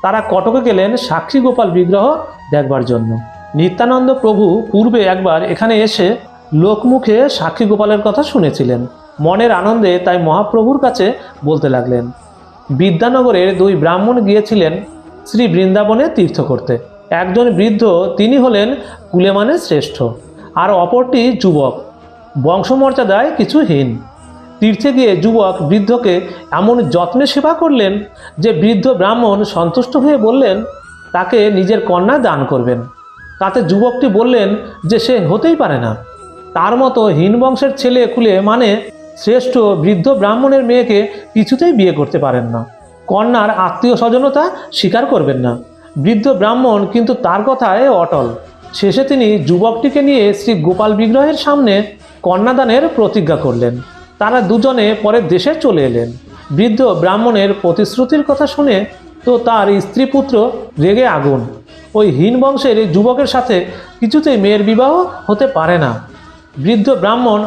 তারা কটকে গেলেন সাক্ষী গোপাল বিগ্রহ দেখবার জন্য। নিত্যানন্দ প্রভু পূর্বে একবার এখানে এসে লোকমুখে সাক্ষী গোপালের কথা শুনেছিলেন। মনের আনন্দে তাই মহাপ্রভুর কাছে বলতে লাগলেন। বিদ্যানগরের দুই ব্রাহ্মণ গিয়েছিলেন শ্রী বৃন্দাবনে তীর্থ করতে। একজন বৃদ্ধ, তিনি হলেন কুলেমানের শ্রেষ্ঠ, আর অপরটি যুবক, বংশমর্যাদায় কিছু হীন। তীর্থে গিয়ে যুবক বৃদ্ধকে এমন যত্নে সেবা করলেন যে বৃদ্ধ ব্রাহ্মণ সন্তুষ্ট হয়ে বললেন তাকে নিজের কন্যা দান করবেন। তাতে যুবকটি বললেন যে সে হতেই পারে না, তার মতো হীন বংশের ছেলে কুলে মানে শ্রেষ্ঠ বৃদ্ধ ব্রাহ্মণের মেয়েকে কিছুতেই বিয়ে করতে পারেন না, কন্যার আত্মীয় স্বজনতা স্বীকার করবেন না। বৃদ্ধ ব্রাহ্মণ কিন্তু তার কথায় অটল। শেষে তিনি যুবকটিকে নিয়ে শ্রী গোপাল বিগ্রহের সামনে কন্যাদানের প্রতিজ্ঞা করলেন। তারা দুজনে পরের দেশে চলে এলেন। বৃদ্ধ ব্রাহ্মণের প্রতিশ্রুতির কথা শুনে তো তার স্ত্রী পুত্র রেগে আগুন। ওই হীন বংশের যুবকের সাথে কিছুতেই মেয়ের বিবাহ হতে পারে না। বৃদ্ধ ব্রাহ্মণ